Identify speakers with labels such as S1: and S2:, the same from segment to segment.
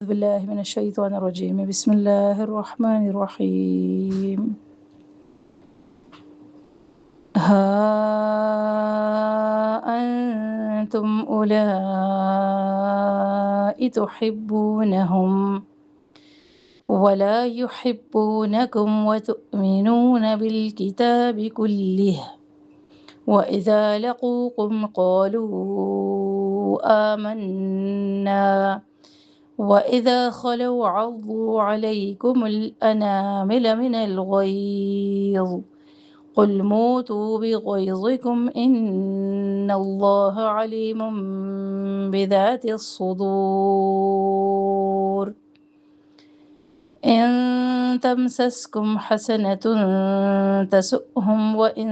S1: بالله من الشيطان الرجيم بسم الله الرحمن الرحيم ها أنتم أولئك تحبونهم ولا يحبونكم وتؤمنون بالكتاب كله وإذا لقوكم قالوا آمنا وإذا خلوا عضوا عليكم الأنامل من الغيظ قل موتوا بغيظكم إن الله عليم بذات الصدور إن تمسسكم حسنة تسؤهم وإن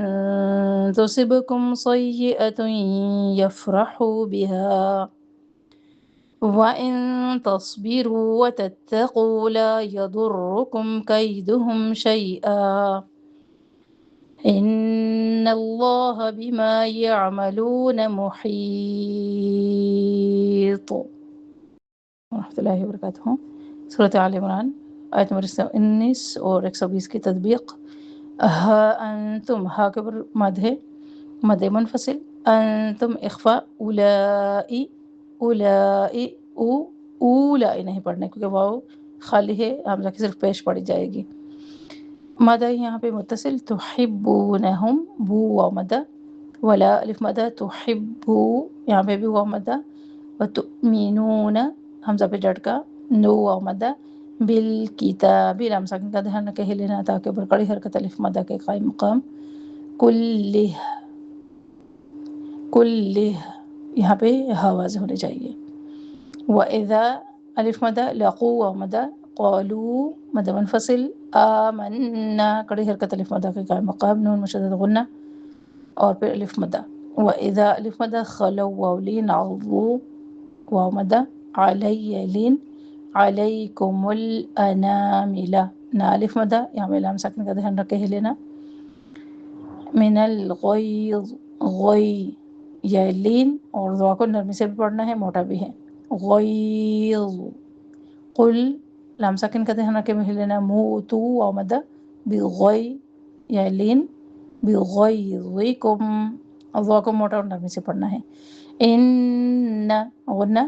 S1: تصبكم سيئة يفرحوا بها وإن تصبروا وتتقوا لا يضركم كيدهم شيئا إن الله بما يعملون محيط ورحمۃ اللہ وبرکاتہ۔ سورۃ آل عمران آیت نمبر 19 اور 120 کی تطبیق۔ ہا انتم، ہا کے پر مد ہے، مد منفصل، انتم اخفا، اولائی، اولائی، اولائی نہیں پڑھنے کیونکہ واو خالی ہے، حمزہ کی صرف پیش پڑھی جائے گی۔ مدہ یہاں پہ متصل، تحبونہم، بو واو مدہ، ولا الف مدہ، تحبو یہاں پہ بھی واو مدہ، وتؤمنون حمزہ پہ جھٹکا، نو واو مدہ، بالکتاب لام ساکن کا دھیان رکھے لینا تاکہ برقڑی حرکت الف مدہ کے قائم مقام، کلہ، کلہ یہاں پہ ہا واضح ہونے چاہیے۔ وَإِذَا الف مدہ، لقو واو مدہ، قالوا مد منفصل، آمنا کڑی حرکت الف مدہ کے قائم مقام، نون مشدد غنہ اور پھر الف مدہ۔ وَإِذَا الف مدہ، خلو واو لین، عضو واو مدہ، علی لین، علیکم الانامل، نا الف مدہ، یہاں پہ لام ساکن کا دھیان رکھے لینا، من الغیظ، غی یا لین اور ضا کو نرمی سے بھی پڑھنا ہے، موٹا بھی ہے، غیظ، قل لام ساکن کا دھیان رکھے مہل لینا، موتو واو مدہ، بغی یا لین، بغیظکم، ضا کو موٹا اور نرمی سے پڑھنا ہے، ان غنہ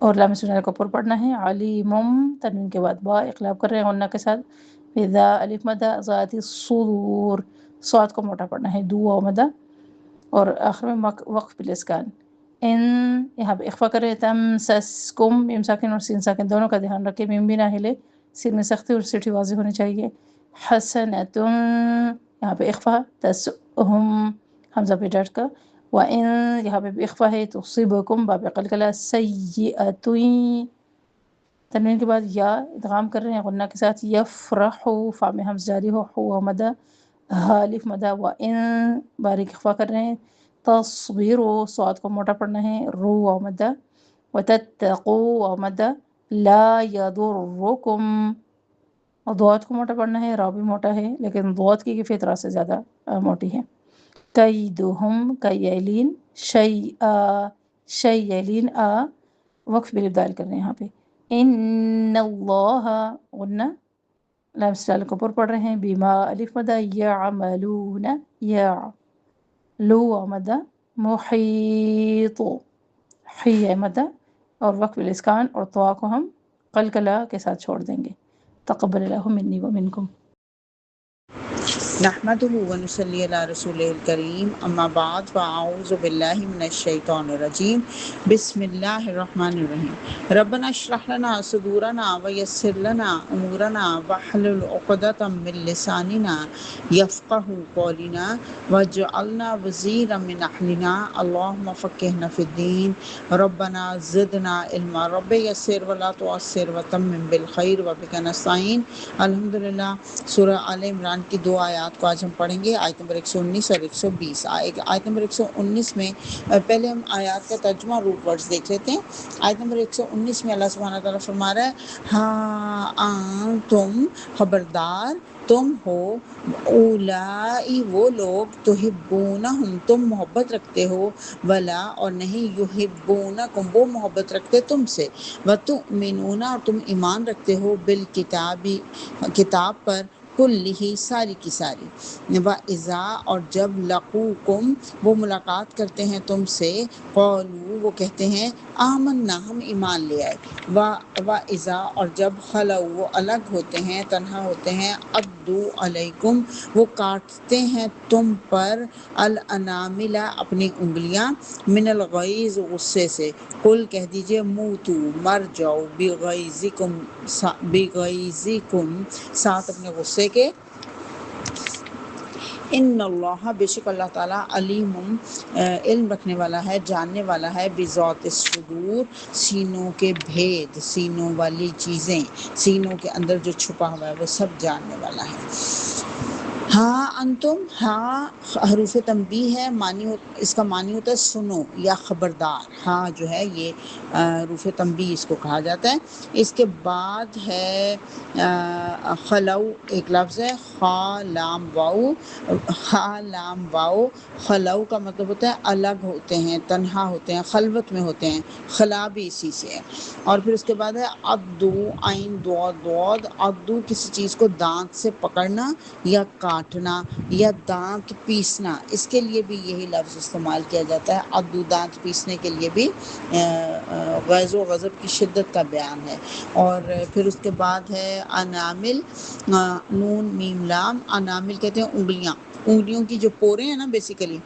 S1: اور لام سنہ کو پر پڑھنا ہے، علیمم تنوین کے بعد با اقلاب کر رہے ہیں غنہ کے ساتھ، اذا الف مدہ، ذات الصدور، صاد کو موٹا پڑھنا ہے، دو واو مدہ اور آخر میں وقف بالاسکان، ان یہاں پہ اخفا کر رہے ہیں، تمسسکم، میم ساکن اور سین ساکن دونوں کا دھیان رکھیں، میم بھی نہ ہلے، سین میں سختی اور سیٹھی واضح ہونی چاہیے، حسنتن یہاں پہ اخفا، تسؤہم حمزہ پہ ڈٹ کا، وَإِن یہاں پہ بھی اخفا ہے، تصیبکم با پہ قلقلہ، سیئتن تنوین کے بعد یا ادغام کر رہے ہیں غنہ کے ساتھ، یفرحو فا میں حمز جاری ہو، ہوا مدہ، ہا الف مدہ، وَإِن باریک اخفا کر رہے ہیں، تصبرو صاد کو موٹا پڑھنا ہے، رو واو مدہ، وتتقو واو مدہ، لا یضرکم، اور ضاد کو موٹا پڑھنا ہے، را بھی موٹا ہے لیکن ضاد کی کیفیت را سے زیادہ موٹی ہے، کیدہم کیلین، شیئا شیلین، وقف بالابدال کر رہے ہیں یہاں پہ، ان اللہ غنہ لام سال کو پر پڑھ رہے ہیں، بیما الف مدہ، یعملون، یا لو مدہ، محیط، حی مدہ اور وقف الاسکان اور طوا کو ہم قلقلہ کے ساتھ چھوڑ دیں گے، تقبل اللہ منی و منکم۔
S2: نحمده ونصلي على رسوله الكريم اما بعد فاعوذ بالله من الشيطان الرجيم بسم الله الرحمن الرحيم ربنا اشرح لنا صدورنا ويسر لنا امورنا واحلل عقدة من لساننا يفقهوا قولنا واجعلنا وزيرا من اهلنا اللهم فقهنا في الدين ربنا زدنا علما رب يسر ولا تعسر وتمم بالخير وبك نستعين۔ الحمدللہ سورہ آل عمران کی 2 آیات آیات کو آج ہم پڑھیں گے، آیت نمبر 119 اور 120۔ آیت نمبر 119 میں پہلے ہم آیات کا ترجمہ روٹ ورڈز دیکھ لیتے ہیں۔ آیت نمبر 119 میں اللہ سبحانہ تعالیٰ فرما رہا ہے ہاں تم خبردار تم ہو، اولائی وہ لوگ، تحبونہم تم محبت رکھتے ہو، ولا اور نہیں یحبونکم وہ محبت رکھتے تم سے، وتؤمنون اور تم ایمان رکھتے ہو بالکتابی کتاب پر، کلہ ساری کی ساری، وَإِذَا اور جب لقوکم وہ ملاقات کرتے ہیں تم سے، قالوا وہ کہتے ہیں آمنا ہم ایمان لے آئے، وَإِذَا اور جب خلوا وہ الگ ہوتے ہیں تنہا ہوتے ہیں، عَضُّوا علیکم وہ کاٹتے ہیں تم پر، الانامل اپنی انگلیاں، من الغیظ غصے سے، قل کہہ دیجئے موتو مر جاؤ، بغیظکم ساتھ اپنے غصے کے، ان اللہ بے شک اللہ تعالیٰ علیم علم رکھنے والا ہے، جاننے والا ہے، بذات الصدور سینوں کے بھید، سینوں والی چیزیں، سینوں کے اندر جو چھپا ہوا ہے وہ سب جاننے والا ہے۔ ہاں انتم، ہاں حروف تنبیہ ہے، اس کا معنی ہوتا ہے سنو یا خبردار۔ ہاں جو ہے یہ حروف تنبیہ اس کو کہا جاتا ہے۔ اس کے بعد ہے خلو ایک لفظ ہے، خا لام واؤ، خا لام واؤ، خلو کا مطلب ہوتا ہے الگ ہوتے ہیں، تنہا ہوتے ہیں، خلوت میں ہوتے ہیں، خلا بھی اسی سے ہے۔ اور پھر اس کے بعد ہے عضو، عین ضاد، عضو کسی چیز کو دانت سے پکڑنا یا کاٹنا یا دانت پیسنا، اس کے لیے بھی یہی لفظ استعمال کیا جاتا ہے۔ عضو دانت پیسنے کے لیے بھی غیظ و غضب کی شدت کا بیان ہے۔ اور پھر اس کے بعد ہے انامل، نون میم لام، انامل کہتے ہیں انگلیاں، انگلیوں کی جو پورے ہیں نا بیسیکلی،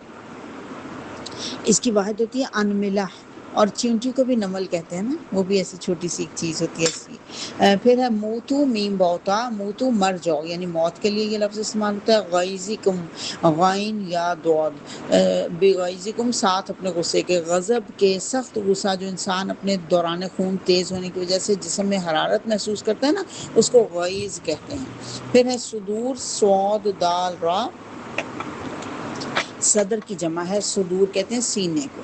S2: اس کی واحد ہوتی ہے انملہ، اور چینٹی کو بھی نمل کہتے ہیں نا، وہ بھی ایسی چھوٹی سی ایک چیز ہوتی ہے ایسی۔ پھر ہے موتو میم بوتا، موتو مر جاؤ، یعنی موت کے لیے یہ لفظ استعمال ہوتا ہے۔ غیظکم غین یا ضاد، بغیظکم ساتھ اپنے غصے کے، غضب کے، سخت غصہ جو انسان اپنے دوران خون تیز ہونے کی وجہ سے جسم میں حرارت محسوس کرتا ہے نا، اس کو غیظ کہتے ہیں۔ پھر ہے صدور، صاد دال را، صدر کی جمع ہے، صدور کہتے ہیں سینے کو۔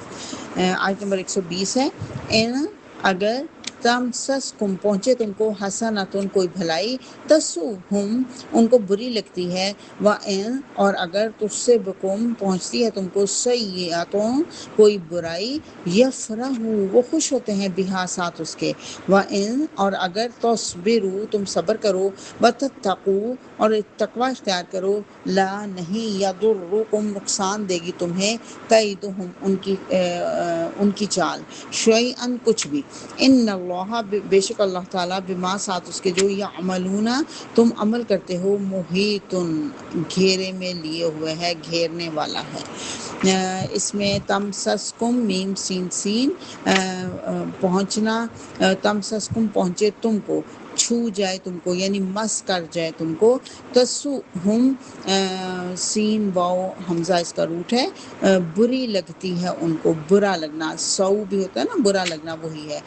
S2: آیت نمبر 120 ہے، ان اگر تمسسکم پہنچے تم کو، حسنۃ کوئی بھلائی، تسؤہم ان کو بری لگتی ہے، وَإِن اور اگر تصبکم پہنچتی ہے تم کو، سیئۃ کوئی برائی، یفرحوا وہ خوش ہوتے ہیں، بہا ساتھ اس کے، وَإِن اور اگر تصبروا تم صبر کرو، وتتقوا اور تقوی اختیار کرو، لا نہیں، یضرکم نقصان دے گی تمہیں، کیدہم ان کی چال، شیئا کچھ بھی، ان اللہ بے شک اللہ تعالیٰ، بما ساتھ اس کے جو یعملون تم عمل کرتے ہو، محیط گھیرے میں لیے ہوئے ہے، گھیرنے والا ہے۔ اس میں تمسسکم میم سین سین، پہنچنا، تمسسکم پہنچے تم کو، چھو جائے تم کو، یعنی مس کر جائے تم کو، تسؤہم سین واؤ حمزہ اس کا روٹ ہے، بری لگتی ہے ان کو، برا لگنا، سو بھی ہوتا ہے نا برا لگنا، وہی ہے۔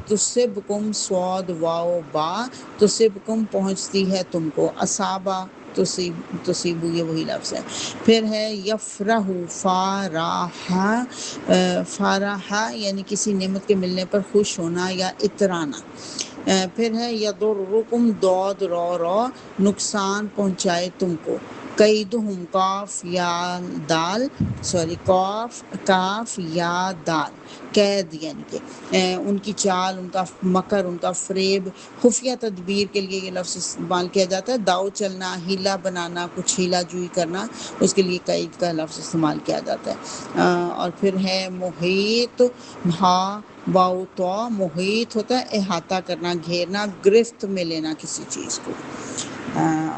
S2: تصبکم صاد واؤ با، تصبکم پہنچتی ہے تم کو، اصابہ تصیبو یہ وہی لفظ ہے۔ پھر ہے یفرح، فارح یعنی کسی نعمت کے ملنے پر خوش ہونا یا اترانا۔ پھر ہے یضرکم ضاد را، نقصان پہنچائے تم کو، کیدہم کاف یا دال، کاف یا دال، قید یعنی کہ ان کی چال، ان کا مکر، ان کا فریب، خفیہ تدبیر کے لیے یہ لفظ استعمال کیا جاتا ہے۔ داؤ چلنا، ہیلا بنانا، کچھ ہیلا جوئی کرنا، اس کے لیے قید کا لفظ استعمال کیا جاتا ہے۔ اور پھر ہے محیط، ہاں واؤ تو، محیط ہوتا ہے احاطہ کرنا، گھیرنا، گرفت میں لینا کسی چیز کو۔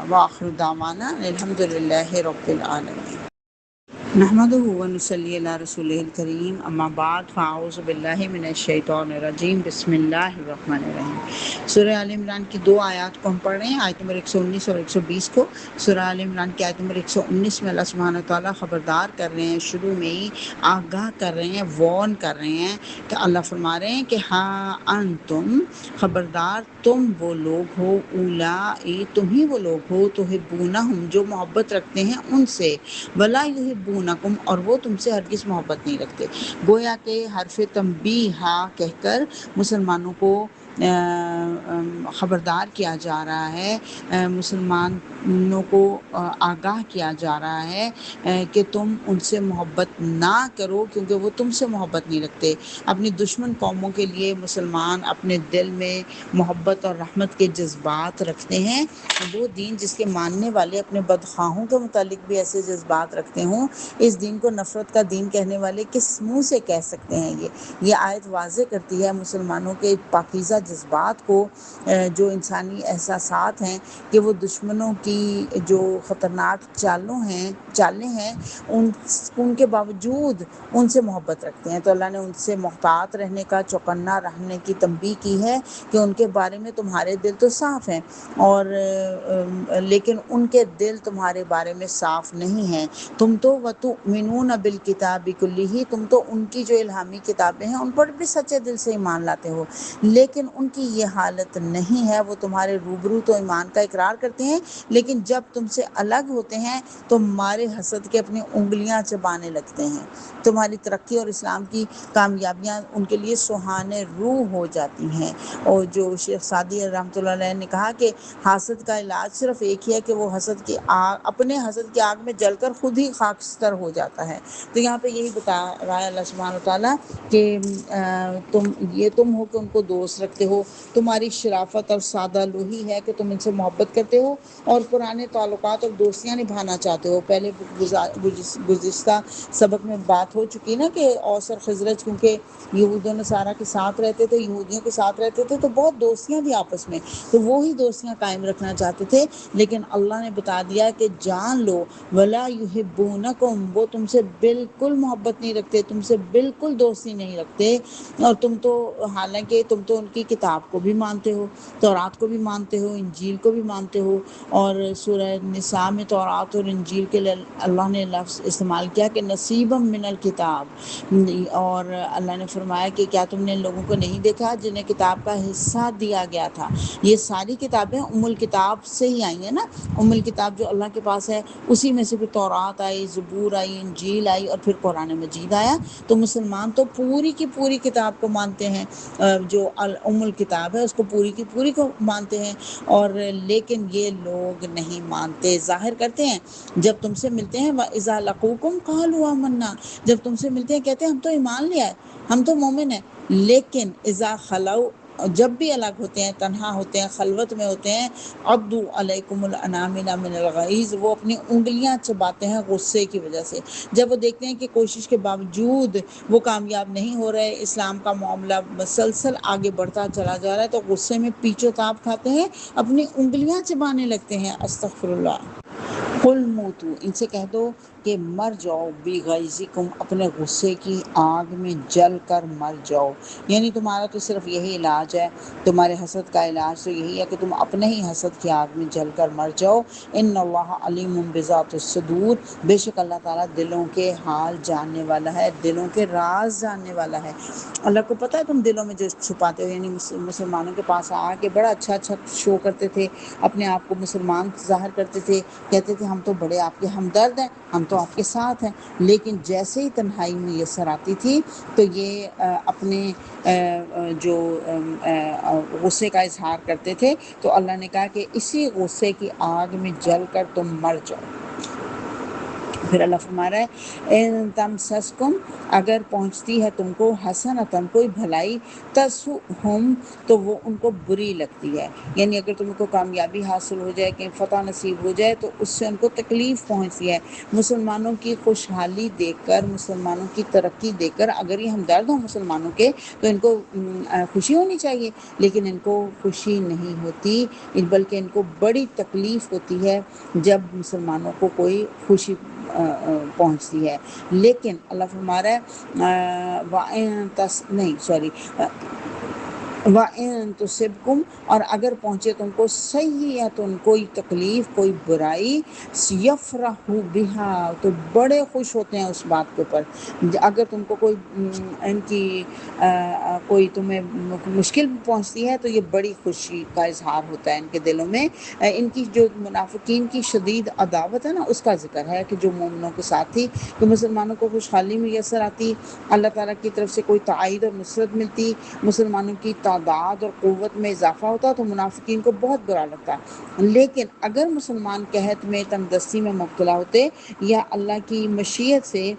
S2: وآخر دعوانا الحمدللہ رب العالمین۔ نحمده ونصلی علی رسولہ الکریم اما بعد فاعوذ باللہ من الشیطان الرجیم بسم اللہ الرحمن الرحیم۔ سورہ آل عمران کی 2 آیات کو ہم پڑھ رہے ہیں، آیت نمبر 119 اور 120 کو۔ سورہ آل عمران کی آیت نمبر 119 میں اللہ سبحانہ تعالیٰ خبردار کر رہے ہیں، شروع میں ہی آگاہ کر رہے ہیں، وارن کر رہے ہیں کہ اللہ فرما رہے ہیں کہ ہاں انتم، خبردار تم وہ لوگ ہو، اولائی تم ہی وہ لوگ ہو، تحبونہم جو محبت رکھتے ہیں ان سے، ولا یحبونکم اور وہ تم سے ہرگز محبت نہیں رکھتے۔ گویا کہ حرف تنبیہ کہہ کر مسلمانوں کو خبردار کیا جا رہا ہے، مسلمانوں کو آگاہ کیا جا رہا ہے کہ تم ان سے محبت نہ کرو کیونکہ وہ تم سے محبت نہیں رکھتے۔ اپنی دشمن قوموں کے لیے مسلمان اپنے دل میں محبت اور رحمت کے جذبات رکھتے ہیں۔ وہ دین جس کے ماننے والے اپنے بدخواہوں کے متعلق بھی ایسے جذبات رکھتے ہوں، اس دین کو نفرت کا دین کہنے والے کس منہ سے کہہ سکتے ہیں؟ یہ آیت واضح کرتی ہے مسلمانوں کے پاکیزہ جذبات کو، جو انسانی احساسات ہیں کہ وہ دشمنوں کی جو خطرناک چالیں ہیں ان کے باوجود ان سے محبت رکھتے ہیں۔ تو اللہ نے ان سے محتاط رہنے کا، چوکنا رہنے کی تنبیہ کی ہے کہ ان کے بارے میں تمہارے دل تو صاف ہیں اور لیکن ان کے دل تمہارے بارے میں صاف نہیں ہیں۔ تم تو وَتُؤْمِنُونَ بِالْكِتَابِ كُلِّهِ، تم تو ان کی جو الہامی کتابیں ہیں ان پر بھی سچے دل سے ایمان لاتے ہو، لیکن ان کی یہ حالت نہیں ہے۔ وہ تمہارے روبرو تو ایمان کا اقرار کرتے ہیں، لیکن جب تم سے الگ ہوتے ہیں تو مارے حسد کے اپنی انگلیاں چبانے لگتے ہیں۔ تمہاری ترقی اور اسلام کی کامیابیاں ان کے لیے سہانے روح ہو جاتی ہیں۔ اور جو شیخ سعدی رحمۃ اللہ علیہ نے کہا کہ حسد کا علاج صرف ایک ہی ہے کہ وہ حسد کی آگ، اپنے حسد کی آگ میں جل کر خود ہی خاکستر ہو جاتا ہے۔ تو یہاں پہ یہی بتا رہا ہے اللہ سبحانہ وتعالیٰ کہ تم ہو کہ ان کو دوست رکھتے ہو، تمہاری شرافت اور سادہ لوہی ہے کہ تم ان سے محبت کرتے ہو اور پرانے تعلقات اور دوستیاں نبھانا چاہتے ہو۔ پہلے گزشتہ سبق میں بات ہو چکی نا کہ اوس اور خزرج کیونکہ یہود و نصارہ کے ساتھ رہتے تھے، یہودیوں کے ساتھ رہتے تھے تو بہت دوستیاں تھیں آپس میں، تو وہی دوستیاں قائم رکھنا چاہتے تھے، لیکن اللہ نے بتا دیا کہ جان لو ولا یحبونکم، وہ تم سے بالکل محبت نہیں رکھتے، تم سے بالکل دوستی نہیں رکھتے، اور تم تو حالانکہ تم تو ان کی کتاب کو بھی مانتے ہو، تورات کو بھی مانتے ہو، انجیل کو بھی مانتے ہو۔ اور سورہ نساء میں تورات اور انجیل کے لیے اللہ نے لفظ استعمال کیا کہ نصیبا من الکتاب، اور اللہ نے فرمایا کہ کیا تم نے ان لوگوں کو نہیں دیکھا جنہیں کتاب کا حصہ دیا گیا تھا؟ یہ ساری کتابیں ام الکتاب سے ہی آئی ہیں نا، ام الکتاب جو اللہ کے پاس ہے اسی میں سے پھر تورات آئی، زبور آئی، انجیل آئی اور پھر قرآن مجید آیا۔ تو مسلمان تو پوری کی پوری کتاب کو مانتے ہیں، جو ام الکتاب ہے اس کو پوری کی پوری کو مانتے ہیں، اور لیکن یہ لوگ نہیں مانتے، ظاہر کرتے ہیں جب تم سے ملتے ہیں وَإِذَا لَقُوكُمْ قَالُوا آمَنَّا، جب تم سے ملتے ہیں کہتے ہیں ہم تو ایمان لیا ہے، ہم تو مومن ہیں، لیکن اذا خلو، جب بھی الگ ہوتے ہیں، تنہا ہوتے ہیں، خلوت میں ہوتے ہیں، عضوا علیکم الانامل من الغیظ، وہ اپنی انگلیاں چباتے ہیں غصے کی وجہ سے۔ جب وہ دیکھتے ہیں کہ کوشش کے باوجود وہ کامیاب نہیں ہو رہے، اسلام کا معاملہ مسلسل آگے بڑھتا چلا جا رہا ہے، تو غصے میں پیچو تاب کھاتے ہیں، اپنی انگلیاں چبانے لگتے ہیں۔ استغفر اللہ۔ قل موتو، ان سے کہہ دو کہ مر جاؤ، بغیظکم، اپنے غصے کی آگ میں جل کر مر جاؤ، یعنی تمہارا تو صرف یہی علاج ہے، تمہارے حسد کا علاج تو یہی ہے کہ تم اپنے ہی حسد کی آگ میں جل کر مر جاؤ۔ ان اللہ علیم بذات الصدور، بے شک اللہ تعالیٰ دلوں کے حال جاننے والا ہے، دلوں کے راز جاننے والا ہے۔ اللہ کو پتہ ہے تم دلوں میں جو چھپاتے ہو، یعنی مسلمانوں کے پاس آ کے بڑا اچھا شو کرتے تھے، اپنے آپ کو مسلمان ظاہر کرتے تھے، کہتے تھے ہم تو بڑے آپ کے ہمدرد ہیں، ہم تو آپ کے ساتھ ہیں، لیکن جیسے ہی تنہائی میسر آتی تھی تو یہ اپنے جو غصے کا اظہار کرتے تھے، تو اللہ نے کہا کہ اسی غصے کی آگ میں جل کر تم مر جاؤ۔ پھر اللہ فرما رہا ہے ان تمسسکم، اگر پہنچتی ہے تم کو حسنتن، کوئی بھلائی، تسؤہم، تو وہ ان کو بری لگتی ہے، یعنی اگر تم کو کامیابی حاصل ہو جائے، کہ فتح نصیب ہو جائے تو اس سے ان کو تکلیف پہنچتی ہے۔ مسلمانوں کی خوشحالی دیکھ کر، مسلمانوں کی ترقی دیکھ کر اگر یہ ہمدرد ہوں مسلمانوں کے تو ان کو خوشی ہونی چاہیے، لیکن ان کو خوشی نہیں ہوتی، بلکہ ان کو بڑی تکلیف ہوتی ہے جب مسلمانوں کو کوئی خوشی پہنچتی ہے۔ لیکن اللہ فرما رہا ہے وَإِن تُصِبْكُمْ، اور اگر پہنچے تم کو سیئۃ، کوئی تکلیف، کوئی برائی، یفرحوا بہا، تو بڑے خوش ہوتے ہیں اس بات کے اوپر۔ اگر تم کو کوئی ان کی کوئی تمہیں مشکل پہنچتی ہے تو یہ بڑی خوشی کا اظہار ہوتا ہے ان کے دلوں میں۔ ان کی جو منافقین کی شدید عداوت ہے نا، اس کا ذکر ہے کہ جو مومنوں کے ساتھ تھی، کہ مسلمانوں کو خوشحالی میسر آتی، اللہ تعالیٰ کی طرف سے کوئی تائید اور نصرت ملتی، مسلمانوں کی تعداد اور قوت میں اضافہ ہوتا، تو منافقین کو بہت برا لگتا۔ لیکن اگر مسلمان قحط میں، تنگ دستی میں مبتلا ہوتے، یا اللہ کی مشیت سے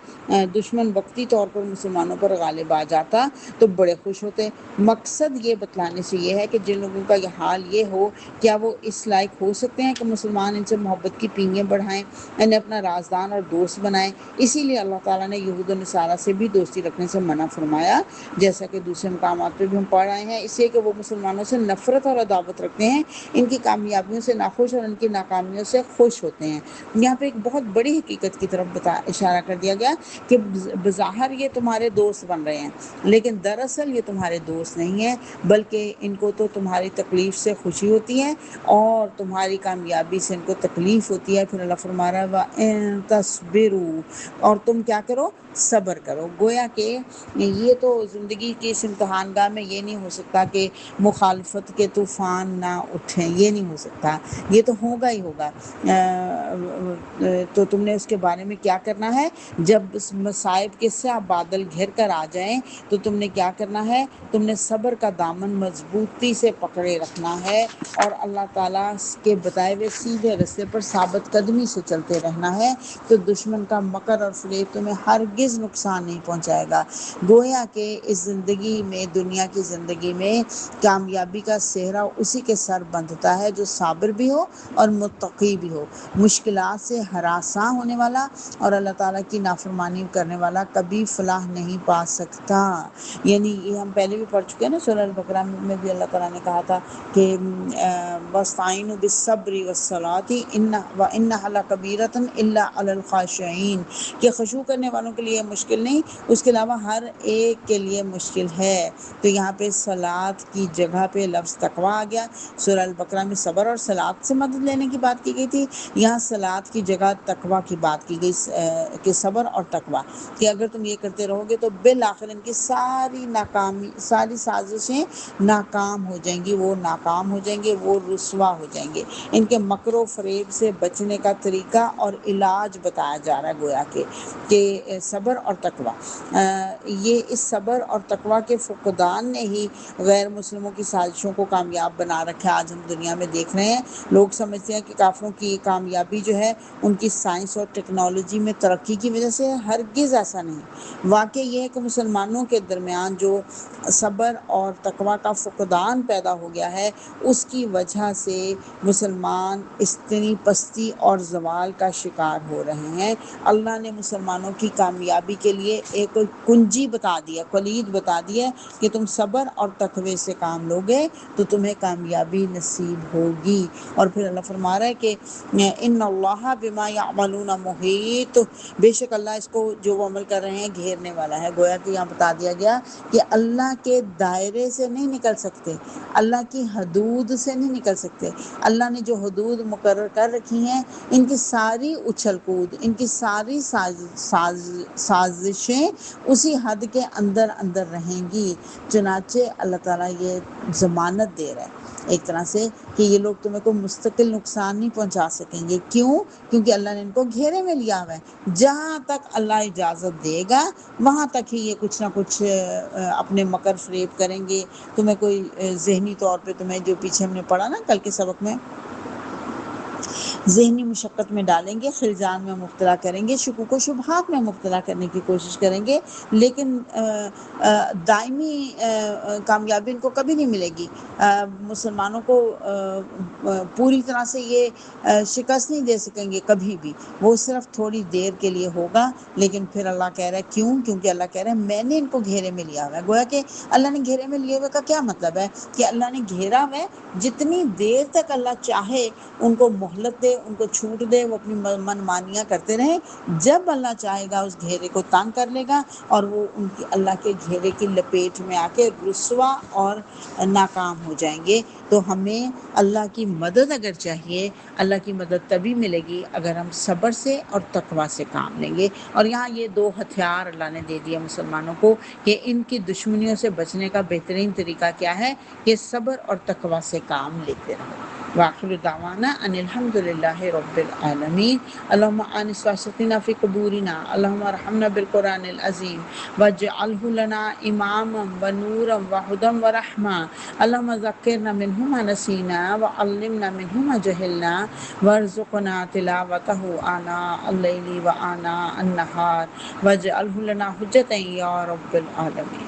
S2: دشمن وقتی طور پر مسلمانوں پر غالب آ جاتا، تو بڑے خوش ہوتے۔ مقصد یہ بتلانے سے یہ ہے کہ جن لوگوں کا یہ حال یہ ہو، کیا وہ اس لائق ہو سکتے ہیں کہ مسلمان ان سے محبت کی پینگیں بڑھائیں، انہیں اپنا رازدان اور دوست بنائیں؟ اسی لیے اللہ تعالیٰ نے یہود و نصارہ سے بھی دوستی رکھنے سے منع فرمایا، جیسا کہ دوسرے مقامات پہ بھی ہم پڑھ آئے ہیں، اس لیے کہ وہ مسلمانوں سے نفرت اور عداوت رکھتے ہیں، ان کی کامیابیوں سے ناخوش اور ان کی ناکامیوں سے خوش ہوتے ہیں۔ یہاں پہ ایک بہت بڑی حقیقت کی طرف اشارہ کر دیا گیا کہ بظاہر یہ تمہارے دوست بن رہے ہیں، لیکن دراصل یہ تمہارے دوست نہیں ہیں، بلکہ ان کو تو تمہاری تکلیف سے خوشی ہوتی ہے اور تمہاری کامیابی سے ان کو تکلیف ہوتی ہے۔ پھر اللہ فرما رہا ہے وَإِن تَصْبِرُوا، اور تم کیا کرو؟ صبر کرو۔ گویا کہ یہ تو زندگی کی اس امتحان گاہ میں یہ نہیں ہو سکتا کہ مخالفت کے طوفان نہ اٹھیں، یہ نہیں ہو سکتا، یہ تو ہوگا ہی ہوگا۔ تو تم نے اس کے بارے میں کیا کرنا ہے؟ جب مصائب کے ساتھ بادل گھر کر آ جائیں تو تم نے کیا کرنا ہے؟ تم نے صبر کا دامن مضبوطی سے پکڑے رکھنا ہے اور اللہ تعالیٰ کے بتائے ہوئے سیدھے راستے پر ثابت قدمی سے چلتے رہنا ہے، تو دشمن کا مکر اور فریب تمہیں ہرگز نقصان نہیں پہنچائے گا۔ گویا کہ اس زندگی میں، دنیا کی زندگی میں، کامیابی کا سہرا اسی کے سر بندھتا ہے جو صابر بھی ہو اور متقی بھی ہو۔ مشکلات سے ہراساں ہونے والا اور اللہ تعالیٰ کی نافرمانی کرنے والا کبھی فلاح نہیں پا سکتا۔ یعنی یہ ہم پہلے بھی پڑھ چکے ہیں نا، سورہ البقرہ میں بھی اللہ تعالیٰ نے کہا تھا کہ وَاسْتَعِینُوا بِالصَّبْرِ وَالصَّلَاةِ وَإِنَّهَا لَكَبِیرَةٌ إِلَّا عَلَى الْخَاشِعِینَ، کہ خشوع کرنے والوں کے لیے مشکل نہیں، اس کے علاوہ ہر ایک کے لیے مشکل ہے۔ تو یہاں پہ صلاۃ کی جگہ پہ لفظ تقویٰ آ گیا۔ سورہ البقرہ میں صبر اور صلاۃ سے مدد لینے کی بات کی گئی تھی، یہاں صلاۃ کی جگہ تقویٰ کی بات کی گئی کہ صبر اور تقویٰ، کہ اگر تم یہ کرتے رہو گے تو بالآخر ان کی ساری سازشیں ناکام ہو جائیں گی، وہ ناکام ہو جائیں گے، وہ رسوا ہو جائیں گے۔ ان کے مکر و فریب سے بچنے کا طریقہ اور علاج بتایا جا رہا ہے، گویا کہ صبر اور تقویٰ، یہ اس صبر اور تقویٰ کے فقدان نے ہی غیر مسلموں کی سازشوں کو کامیاب بنا رکھا ہے۔ آج ہم دنیا میں دیکھ رہے ہیں، لوگ سمجھتے ہیں کہ کافروں کی کامیابی جو ہے ان کی سائنس اور ٹیکنالوجی میں ترقی کی وجہ سے، ہرگز ایسا نہیں۔ واقع یہ ہے کہ مسلمانوں کے درمیان جو صبر اور تقویٰ کا فقدان پیدا ہو گیا ہے، اس کی وجہ سے مسلمان اتنی پستی اور زوال کا شکار ہو رہے ہیں۔ اللہ نے مسلمانوں کی کامیابی کے لیے ایک کنجی بتا دی ہے، کلید بتا دی ہے کہ تم صبر اور تقوی سے کام لوگے تو تمہیں کامیابی نصیب ہوگی۔ اور پھر اللہ فرما رہا ہے کہ ان اللہ بما یعملون محیط، بے شک اللہ اس کو جو وہ عمل کر رہے ہیں گھیرنے والا ہے۔ گویا کہ یہاں بتا دیا گیا کہ اللہ کے دائرے سے نہیں نکل سکتے، اللہ کی حدود سے نہیں نکل سکتے۔ اللہ نے جو حدود مقرر کر رکھی ہیں، ان کی ساری اچھل کود، ان کی ساری سازشیں اسی حد کے اندر اندر رہیں گی۔ چنانچہ اللہ تعالیٰ یہ ضمانت دے رہا ہے ایک طرح سے کہ یہ لوگ تمہیں کوئی مستقل نقصان نہیں پہنچا سکیں گے۔ کیوں؟ کیونکہ اللہ نے ان کو گھیرے میں لیا ہوا ہے۔ جہاں تک اللہ اجازت دے گا وہاں تک ہی یہ کچھ نہ کچھ اپنے مکر فریب کریں گے۔ تمہیں کوئی ذہنی طور پہ، تمہیں جو پیچھے ہم نے پڑھا نا کل کے سبق میں، ذہنی مشقت میں ڈالیں گے، خلجان میں مبتلا کریں گے، شکوک و شبہات میں مبتلا کرنے کی کوشش کریں گے، لیکن دائمی کامیابی ان کو کبھی نہیں ملے گی۔ مسلمانوں کو پوری طرح سے یہ شکست نہیں دے سکیں گے کبھی بھی، وہ صرف تھوڑی دیر کے لیے ہوگا۔ لیکن پھر اللہ کہہ رہا ہے کیوں؟ کیونکہ اللہ کہہ رہا ہے میں نے ان کو گھیرے میں لیا ہوا ہے۔ گویا کہ اللہ نے گھیرے میں لیے ہوئے کا کیا مطلب ہے؟ کہ اللہ نے گھیرا ہوا ہے، جتنی دیر تک اللہ چاہے ان کو مہلت دے، ان کو چھوٹ دے، وہ اپنی من مانیاں کرتے رہیں، جب اللہ چاہے گا اس گھیرے کو تنگ کر لے گا اور وہ ان کی اللہ کے گھیرے کی لپیٹ میں آ کے رسوا اور ناکام ہو جائیں گے۔ تو ہمیں اللہ کی مدد اگر چاہیے، اللہ کی مدد تبھی ملے گی اگر ہم صبر سے اور تقوی سے کام لیں گے۔ اور یہاں یہ دو ہتھیار اللہ نے دے دیے مسلمانوں کو کہ ان کی دشمنیوں سے بچنے کا بہترین طریقہ کیا ہے کہ صبر اور تقوی سے کام لیتے رہو۔ وآخر دعوانا ان الحمد للہ رب العالمین۔ اللہم آنس واسقنا فی قبورنا، اللہم ارحمنا بالقرآن العظیم واجعلہ لنا اماما ونورا وہدی ورحمہ، اللہم ذکرنا منہ ما نسینا وعلمنا منہ ما جہلنا وارزقنا تلاوتہ آناء اللیل وآناء النہار واجعلہ لنا حجتا یا رب العالمین۔